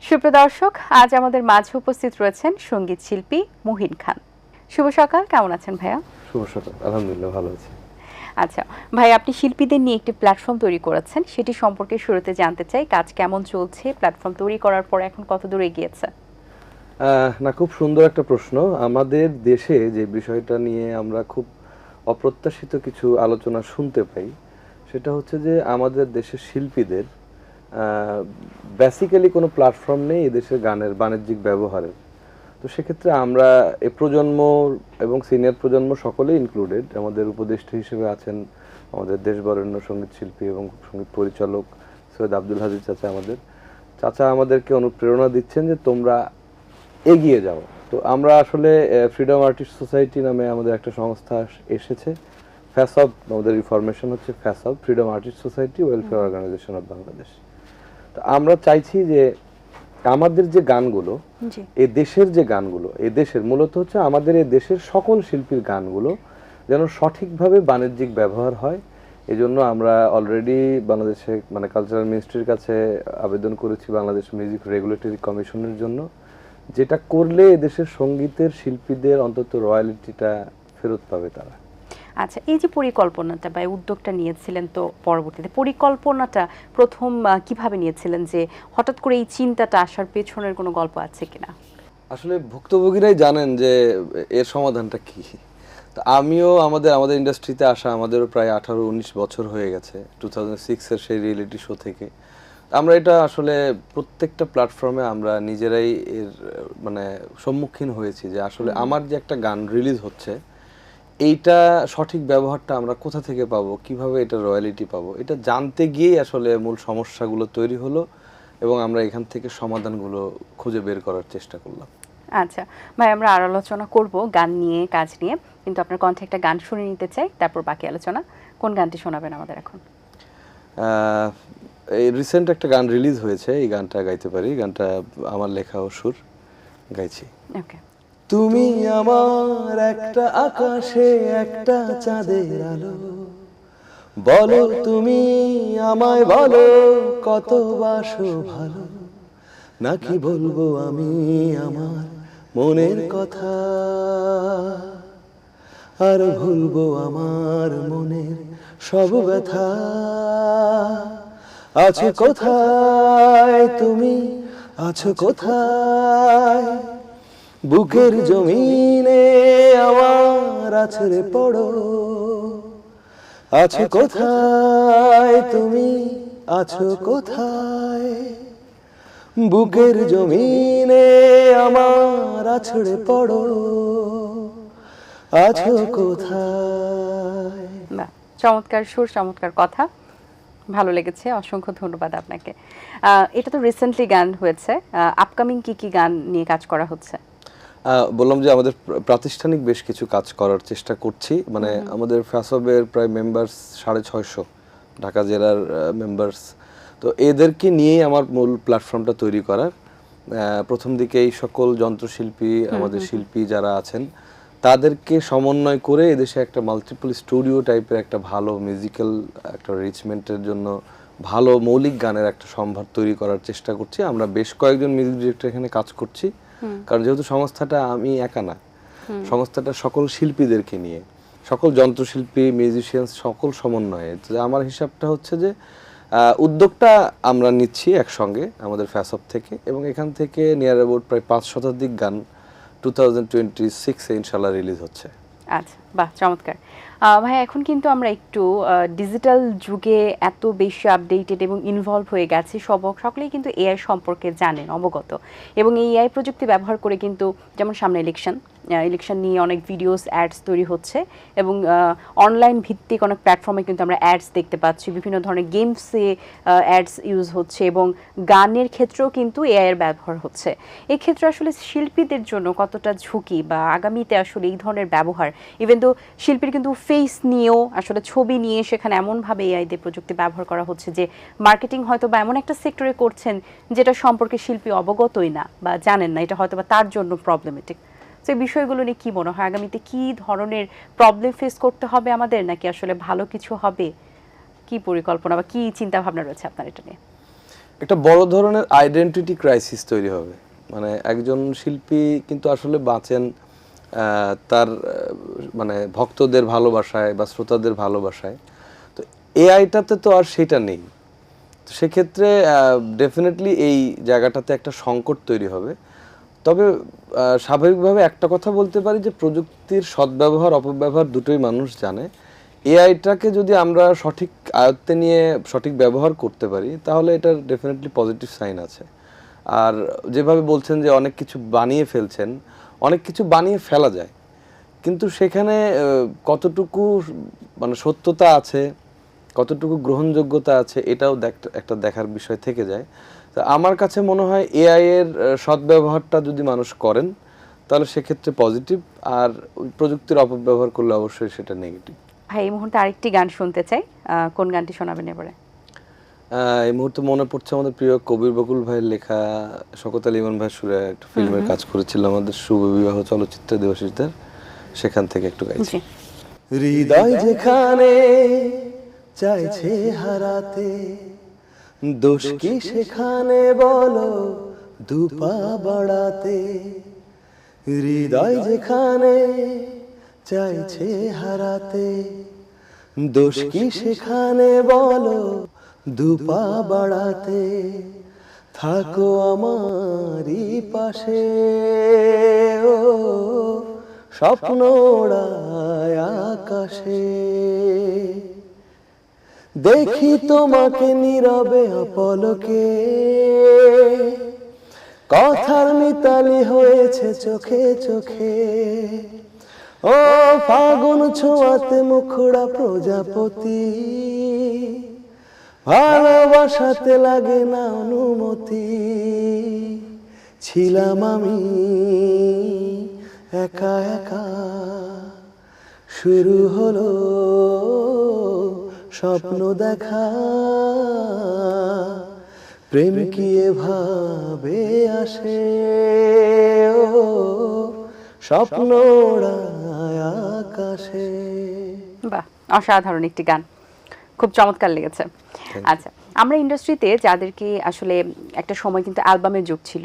সুপ্রিয় দর্শক, আজ আমাদের মাঝে উপস্থিত রয়েছেন সঙ্গীত শিল্পী মুহিন খান। শুভ সকাল, কেমন আছেন ভাইয়া? শুভ সকাল, আলহামদুলিল্লাহ ভালো আছি। আচ্ছা ভাই, আপনি শিল্পীদের নিয়ে একটি প্ল্যাটফর্ম তৈরি করেছেন, সেটি সম্পর্কে শুরুতে জানতে চাই। কাজ কেমন চলছে? প্ল্যাটফর্ম তৈরি করার পর এখন কত দূর এগিয়েছে? না, খুব সুন্দর একটা প্রশ্ন। আমাদের দেশে যে বিষয়টা নিয়ে আমরা খুব অপ্রত্যাশিত কিছু আলোচনা শুনতে পাই, সেটা হচ্ছে যে আমাদের দেশের শিল্পীদের বেসিক্যালি কোনো প্ল্যাটফর্ম নেই এদেশের গানের বাণিজ্যিক ব্যবহারের। তো সেক্ষেত্রে আমরা এ প্রজন্ম এবং সিনিয়র প্রজন্ম সকলেই ইনক্লুডেড, আমাদের উপদেষ্টা হিসেবে আছেন আমাদের দেশবরেণ্য সঙ্গীত শিল্পী এবং সঙ্গীত পরিচালক সৈয়দ আব্দুল হাদী চাচা আমাদেরকে অনুপ্রেরণা দিচ্ছেন যে তোমরা এগিয়ে যাও। তো আমরা আসলে ফ্রিডম আর্টিস্ট সোসাইটি নামে আমাদের একটা সংস্থা এসেছে, ফ্যাসব, আমাদের রিফরমেশন হচ্ছে ফ্যাসব, freedom artist society welfare organization of Bangladesh. তো আমরা চাইছি যে আমাদের যে গানগুলো, এই দেশের যে গানগুলো, এই দেশের মূলত হচ্ছে আমাদের এই দেশের সকল শিল্পীর গানগুলো যেন সঠিকভাবে বাণিজ্যিক ব্যবহার হয়। এই জন্য আমরা অলরেডি বাংলাদেশে মানে কালচারাল মিনিস্ট্রির কাছে আবেদন করেছি বাংলাদেশ মিউজিক রেগুলেটরি কমিশনের জন্য, যেটা করলে এদেশের সঙ্গীতের শিল্পীদের অন্তত রয়্যালিটিটা ফেরত পাবে তারা। আচ্ছা, এই যে পরিকল্পনাটা বা উদ্যোগটা নিয়েছিলেন, তো পরবর্তীতে পরিকল্পনাটা প্রথম কিভাবে নিয়েছিলেন, যে হঠাৎ করে এই চিন্তাটা আসার পেছনের কোনো গল্প আছে কিনা? আসলে ভুক্তভোগীরাই জানেন যে এর সমাধানটা কি। তো আমিও আমাদের ইন্ডাস্ট্রিতে আসা আমাদেরও প্রায় 18-19 বছর হয়ে গেছে 2006-এর সেই রিয়েলিটি শো থেকে। আমরা এটা আসলে প্রত্যেকটা প্ল্যাটফর্মে আমরা নিজেরাই এর মানে সম্মুখীন হয়েছি যে আসলে আমার যে একটা গান রিলিজ হচ্ছে, এইটা সঠিক ব্যবহারটা আমরা কোথা থেকে পাবো, কিভাবে এটা রয়্যালিটি পাবো, এটা জানতে গিয়েই আসলে মূল সমস্যাগুলো তৈরি হলো এবং আমরা এখান থেকে সমাধানগুলো খুঁজে বের করার চেষ্টা করলাম। আচ্ছা ভাই, আমরা আর আলোচনা করব গান নিয়ে, কাজ নিয়ে, কিন্তু আপনার কণ্ঠে একটা গান শুনে নিতে চাই, তারপর বাকি আলোচনা। কোন গানটি শোনাবেন আমাদের এখন? এই রিসেন্ট একটা গান রিলিজ হয়েছে, এই গানটা গাইতে পারি। গানটা আমার লেখা ও সুর, গাইছি। ওকে। তুমি আমার একটা আকাশে একটা চাঁদের আলো, বলো তুমি আমায় বলো কত বাসো ভালো, নাকি বলবো আমি আমার মনের কথা, আর ভুলবো আমার মনের সব ব্যথা। আছো কোথায় তুমি, আছো কোথায়, বুকের জমিনে আমার আছড়ে পড়ো। আছো কোথায় তুমি, আছো কোথায়, বুকের জমিনে আমার আছড়ে পড়ো। আছো কোথায়। বাহ, চমৎকার সুর, চমৎকার কথা, ভালো লেগেছে, অসংখ্য ধন্যবাদ আপনাকে। এটা তো রিসেন্টলি গান হয়েছে, আপকামিং কি কি গান নিয়ে কাজ করা হচ্ছে? বললাম যে আমাদের প্রাতিষ্ঠানিক বেশ কিছু কাজ করার চেষ্টা করছি। মানে আমাদের ফ্যাসবের প্রায় মেম্বার্স 650, ঢাকা জেলার মেম্বার্স। তো এদেরকে নিয়েই আমার মূল প্ল্যাটফর্মটা তৈরি করার। প্রথম দিকে এই সকল যন্ত্রশিল্পী, আমাদের শিল্পী যারা আছেন, তাদেরকে সমন্বয় করে এদেশে একটা মাল্টিপল স্টুডিও টাইপের একটা ভালো মিউজিক্যাল একটা রিচমেন্টের জন্য ভালো মৌলিক গানের একটা সম্ভার তৈরি করার চেষ্টা করছি। আমরা বেশ কয়েকজন মিউজিক ডিরেক্টর এখানে কাজ করছি, কারণ যেহেতু সংস্থাটা আমি একা না, সংস্থাটা সকল শিল্পীদেরকে নিয়ে, সকল যন্ত্রশিল্পী, মিউজিশিয়ানস সকল সমন্বয়ে। আমার হিসাবটা হচ্ছে যে উদ্যোগটা আমরা নিচ্ছি একসঙ্গে আমাদের ফ্যাসব থেকে, এবং এখান থেকে নিয়ার অ্যাবাউট প্রায় 5 শতাধিক গান 2026-এ ইনশাল্লাহ রিলিজ হচ্ছে। আচ্ছা, বাহ, চমৎকার। ভাই, এখন কিন্তু আমরা একটু ডিজিটাল যুগে এত বেশি আপডেটেড এবং ইনভলভ হয়ে গেছি, সকলেই কিন্তু এআই সম্পর্কে জানেন, অবগত, এবং এই এআই প্রযুক্তি ব্যবহার করে কিন্তু, যেমন সামনে ইলেকশন নিয়ে অনেক ভিডিওস, অ্যাডস তৈরি হচ্ছে, এবং অনলাইন ভিত্তিক অনেক প্ল্যাটফর্মে কিন্তু আমরা অ্যাডস দেখতে পাচ্ছি, বিভিন্ন ধরনের গেমসে অ্যাডস ইউজ হচ্ছে, এবং গানের ক্ষেত্রেও কিন্তু এআই এর ব্যবহার হচ্ছে। এই ক্ষেত্রে আসলে শিল্পীদের জন্য কতটা ঝুঁকি, বা আগামীতে আসলে এই ধরনের ব্যবহার, ইভেন তো শিল্পীর কিন্তু ফেস নিয়েও, আসলে ছবি নিয়ে সেখানে এমনভাবে এআই দিয়ে প্রযুক্তি ব্যবহার করা হচ্ছে যে মার্কেটিং হয়তো বা এমন একটা সেক্টরে করছেন যেটা সম্পর্কে শিল্পী অবগতই না বা জানেন না, এটা হয়তো বা তার জন্য প্রবলেমেটিক। তো এই বিষয়গুলো নিয়ে কি মনে হয়, আগামীতে কি ধরনের প্রবলেম ফেস করতে হবে আমাদের, নাকি আসলে ভালো কিছু হবে? কি পরিকল্পনা বা কি চিন্তা ভাবনা রয়েছে আপনার এটা নিয়ে? একটা বড় ধরনের আইডেন্টিটি ক্রাইসিস তৈরি হবে। মানে একজন শিল্পী কিন্তু আসলে বাঁচেন তার মানে ভক্তদের ভালোবাসায় বা শ্রোতাদের ভালোবাসায়। তো এআইটাতে তো আর সেটা নেই। তো সেক্ষেত্রে ডেফিনেটলি এই জায়গাটাতে একটা সংকট তৈরি হবে। তবে স্বাভাবিকভাবে একটা কথা বলতে পারি যে প্রযুক্তির সদ্ব্যবহার অপব্যবহার দুটোই মানুষ জানে। এআইটাকে যদি আমরা সঠিক আয়ত্তে নিয়ে সঠিক ব্যবহার করতে পারি তাহলে এটার ডেফিনেটলি পজিটিভ সাইন আছে। আর যেভাবে বলছেন যে অনেক কিছু বানিয়ে ফেলছেন, অনেক কিছু বানিয়ে ফেলা যায়, কিন্তু সেখানে কতটুকু মানে সত্যতা আছে, কতটুকু গ্রহণযোগ্যতা আছে, এটাও একটা দেখার বিষয় থেকে যায়। তো আমার কাছে মনে হয় এআই এর সদ্ব্যবহারটা যদি মানুষ করেন তাহলে সেক্ষেত্রে পজিটিভ, আর প্রযুক্তির অপব্যবহার করলে অবশ্যই সেটা নেগেটিভ। ভাই এই মুহূর্তে আরেকটি গান শুনতে চাই, কোন গানটি শোনাবেন এবারে? এই মুহূর্তে মনে পড়ছে আমাদের প্রিয় কবির বকুল ভাইয়ের লেখা, শওকত আলী ইমন ভাইয়ের সুরে একটা ফিল্মের কাজ করেছিল আমাদের শুভ বিবাহ চলচ্চিত্রে দেবাশিসদের, সেখান থেকে একটু গাইছি। হৃদয় যেখানে চাইছে হারাতে, দোষ কি সেখানে বলো দুপা বাড়াতে। হৃদয় যেখানে চাইছে হারাতে, দোষ কি সেখানে বলো দুপা বাড়াতে। থাকো আমারই পাশে ও স্বপ্ন ওড়ায় আকাশে, দেখি তোমাকে নীরবে অপলকে, কথার মিতালি হয়েছে চোখে চোখে। ও ফাগুন ছোঁয়াতে মুখড়া প্রজাপতি, ভালোবাসাতে লাগে না অনুমতি। ছিলাম আমি একা একা, শুরু হলো স্বপ্ন দেখা। প্রেম কি এভাবে আসে ও স্বপ্ন ওড়ায় আকাশে। বাহ, অসাধারণ একটি গান, খুব চমৎকার লেগেছে। আচ্ছা, আমরা ইন্ডাস্ট্রিতে যাদেরকে আসলে একটা সময় কিন্তু অ্যালবামের যুগ ছিল,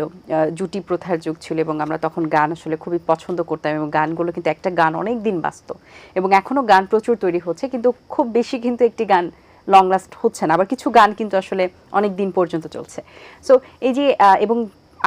জুটি প্রথার যুগ ছিল, এবং আমরা তখন গান আসলে খুবই পছন্দ করতাম, এবং গানগুলো কিন্তু একটা গান অনেক দিন বাজত, এবং এখনো গান প্রচুর তৈরি হচ্ছে, কিন্তু খুব বেশি কিন্তু একটি গান লং লাস্ট হচ্ছে না, আবার কিছু গান কিন্তু আসলে অনেক দিন পর্যন্ত চলছে। সো এই যে এবং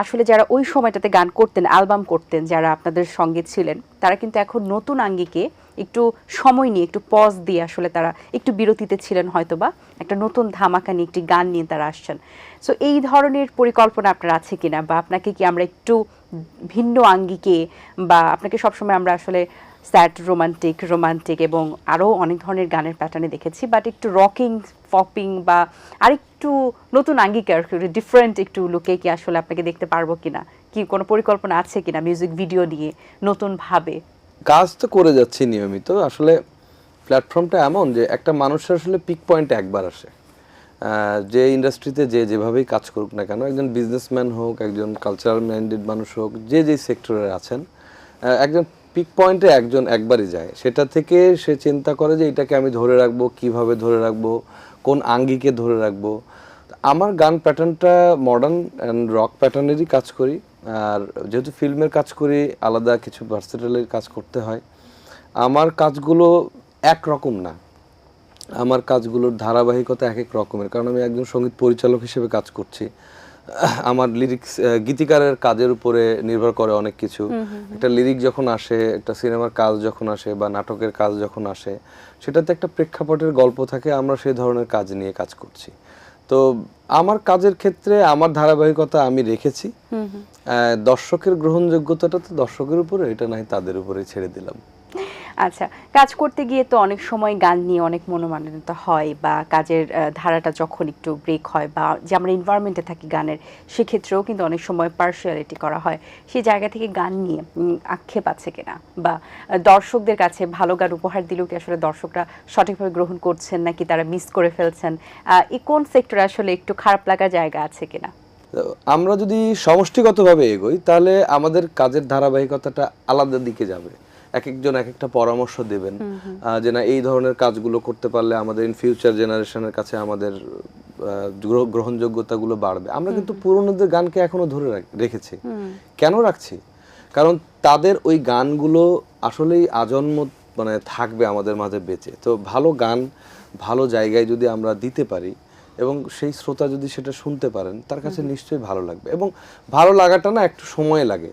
আসলে যারা ওই সময়টাতে গান করতেন, অ্যালবাম করতেন, যারা আপনাদের সঙ্গে ছিলেন, তারা কিন্তু এখন নতুন আঙ্গিকে একটু সময় নিয়ে, একটু পজ দিয়ে আসলে তারা একটু বিরতিতে ছিলেন হয়তোবা, একটা নতুন ধামাকা নিয়ে একটি গান নিয়ে তারা আসছেন। সো এই ধরনের পরিকল্পনা আপনার আছে কিনা, বা আপনাকে কি আমরা একটু ভিন্ন আঙ্গিকে, বা আপনাকে সবসময় আমরা আসলে স্যাড রোমান্টিক এবং আরও অনেক ধরনের গানের প্যাটার্নে দেখেছি, বাট একটু রকিং, পপিং বা আরেকটু নতুন আঙ্গিকে, আর ডিফারেন্ট একটু লুকে কি আসলে আপনাকে দেখতে পারবো কিনা, কি কোনো পরিকল্পনা আছে কিনা মিউজিক ভিডিও নিয়ে নতুনভাবে? কাজ তো করে যাচ্ছি নিয়মিত। আসলে প্ল্যাটফর্মটা এমন যে একটা মানুষের আসলে পিক পয়েন্টে একবার আসে। যে ইন্ডাস্ট্রিতে যে যেভাবেই কাজ করুক না কেন, একজন বিজনেসম্যান হোক, একজন কালচারাল মাইন্ডেড মানুষ হোক, যে যে সেক্টরে আছেন, একজন পিক পয়েন্টে একজন একবারই যায়। সেটা থেকে সে চিন্তা করে যে এটাকে আমি ধরে রাখবো, কিভাবে ধরে রাখবো, কোন আঙ্গিকে ধরে রাখবো। আমার গান প্যাটার্নটা মডার্ন অ্যান্ড রক প্যাটার্নেরই কাজ করি। আর যেহেতু ফিল্মের কাজ করি, আলাদা কিছু ভার্সেটাইলের কাজ করতে হয়। আমার কাজগুলো একরকম না, আমার কাজগুলোর ধারাবাহিকতা এক এক রকমের, কারণ আমি একজন সঙ্গীত পরিচালক হিসেবে কাজ করছি। আমার লিরিক্স গীতিকারের কাজের উপরে নির্ভর করে অনেক কিছু। একটা লিরিক যখন আসে, একটা সিনেমার কাজ যখন আসে বা নাটকের কাজ যখন আসে, সেটাতে একটা প্রেক্ষাপটের গল্প থাকে, আমরা সেই ধরনের কাজ নিয়ে কাজ করছি। তো আমার কাজের ক্ষেত্রে আমার ধারাবাহিকতা আমি রেখেছি। দর্শকের গ্রহণযোগ্যতাটা তো দর্শকের উপরে, এটা নাই তাদের উপরে ছেড়ে দিলাম। আচ্ছা, কাজ করতে গিয়ে তো অনেক সময় গান নিয়ে অনেক মনোমালিন্যতা হয়, বা কাজের ধারাটা যখন একটু ব্রেক হয়, বা যে আমরা এনভায়রনমেন্টে থাকি গানের, সেক্ষেত্রেও কিন্তু অনেক সময় পার্সিয়ালিটি করা হয়। সেই জায়গা থেকে গান নিয়ে আক্ষেপ আছে কিনা, বা দর্শকদের কাছে ভালো গান উপহার দিলেও কি আসলে দর্শকরা সঠিকভাবে গ্রহণ করছেন, নাকি তারা মিস করে ফেলছেন, এই কোন সেক্টরে আসলে একটু খারাপ লাগার জায়গা আছে কিনা? আমরা যদি সমষ্টিগতভাবে এগোই তাহলে আমাদের কাজের ধারাবাহিকতাটা আলাদা দিকে যাবে। এক একজন এক একটা পরামর্শ দেবেন যে না এই ধরনের কাজগুলো করতে পারলে আমাদের ইন ফিউচার জেনারেশনের কাছে আমাদের গ্রহণযোগ্যতাগুলো বাড়বে। আমরা কিন্তু পুরনোদের গানকে এখনো ধরে রেখেছি। কেন রাখছি? কারণ তাদের ওই গানগুলো আসলেই আজন্ম মানে থাকবে আমাদের মাঝে বেঁচে। তো ভালো গান ভালো জায়গায় যদি আমরা দিতে পারি এবং সেই শ্রোতা যদি সেটা শুনতে পারেন, তার কাছে নিশ্চয়ই ভালো লাগবে। এবং ভালো লাগাটা না একটু সময় লাগে।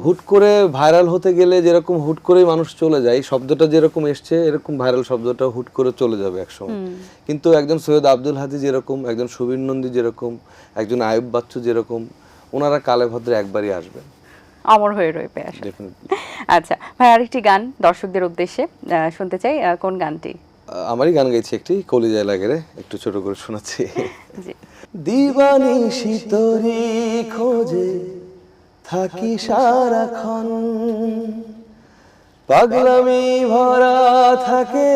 হুট করে ভাইরাল হতে গেলে যেরকম হুট করেই মানুষ চলে যায়, শব্দটা যেরকম এসছে এরকম ভাইরাল শব্দটা হুট করে চলে যাবে একসময়। কিন্তু একজন সৈয়দ আব্দুল হাদী যেরকম, একজন সুবীর নন্দী যেরকম, একজন আয়ুব বাচ্চু যেরকম, ওনারা কালে ভদ্রে একবারই আসবেন, অমর হয়ে রইবে আসলে। ডেফিনেটলি। আচ্ছা ভাই, আরেকটি গান দর্শকদের উদ্দেশ্যে শুনতে চাই, কোন গানটি? আমারই গান গাইছি একটি, কলিজায় লাগে রে, একটু ছোট করে শোনাচ্ছি। জি। দিবানিশি তোরি খোঁজে থাকি সারাক্ষণ, পাগলামি ভরা থাকে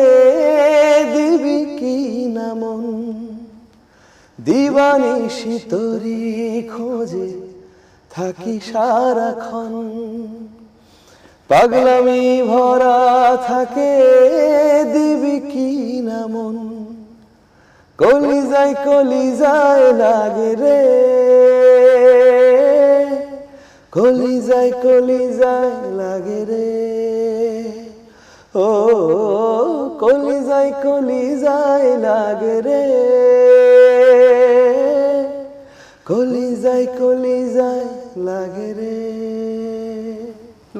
দিবি কি না মন, দিবানিশি তোরি খোঁজে থাকি সারাক্ষণ, পাগলামি ভরা থাকে দিবি কি না মন, কলিজায় লাগে রে, কলিজায় লাগে রে, ও কলিজায় লাগে রে, কলিজায় লাগে রে।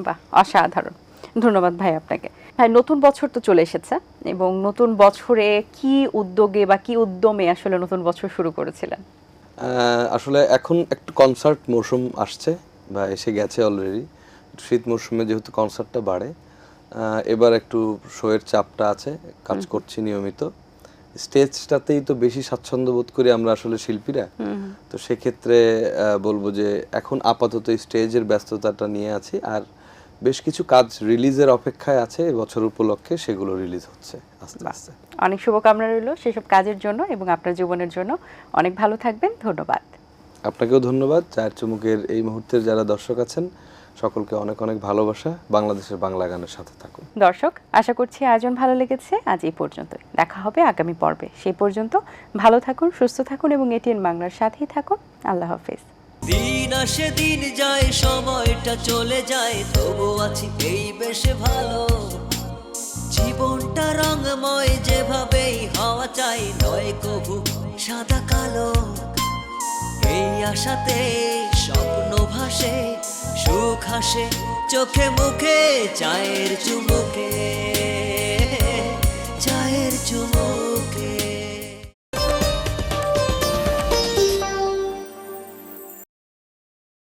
বাহ, অসাধারণ। ধন্যবাদ ভাই আপনাকে। ভাই, নতুন বছর তো চলে এসেছে এবং নতুন বছরে কি উদ্যোগে বা কি উদ্যমে আসলে নতুন বছর শুরু করেছিলেন? আসলে এখন একটু কনসার্ট মৌসুম আসছে বা এসে গেছে অলরেডি। শীত মৌসুমে যেহেতু কনসার্টটা বাড়ে, এবার একটু শোয়ের চাপটা আছে, কাজ করছি নিয়মিত। স্টেজটাতেই তো বেশি স্বাচ্ছন্দ্য বোধ করি আমরা আসলে শিল্পীরা। তো সেক্ষেত্রে বলবো যে এখন আপাতত স্টেজের ব্যস্ততাটা নিয়ে আছি, আর বেশ কিছু কাজ রিলিজের অপেক্ষায় আছে এবছর উপলক্ষে, সেগুলো রিলিজ হচ্ছে আস্তে আস্তে। অনেক শুভকামনা রইল সেসব কাজের জন্য এবং আপনার জীবনের জন্য। অনেক ভালো থাকবেন, ধন্যবাদ। আপনাকেও ধন্যবাদ। চায়ের চুমুকের এই মুহূর্তের যারা দর্শক আছেন সকলকে অনেক অনেক ভালোবাসা। বাংলাদেশের বাংলা গানের সাথে থাকুন। দর্শক, আশা করছি আয়োজন ভালো লেগেছে। আজ এই পর্যন্তই, দেখা হবে আগামী পর্বে। সেই পর্যন্ত ভালো থাকুন, সুস্থ থাকুন এবং এটিএন বাংলার সাথেই থাকুন। আল্লাহ হাফেজ। দিন আসে দিন যায়, সময়টা চলে যায়, তবু আছি এই বেশ ভালো। জীবনটা রঙময়, যেভাবেই হওয়া চাই, নয় কভু সাদা কালো। এই আশাতে স্বপ্ন ভাসে, সুখ হাসে চোখে মুখে, চায়ের চুমুকে, চায়ের চুমুক।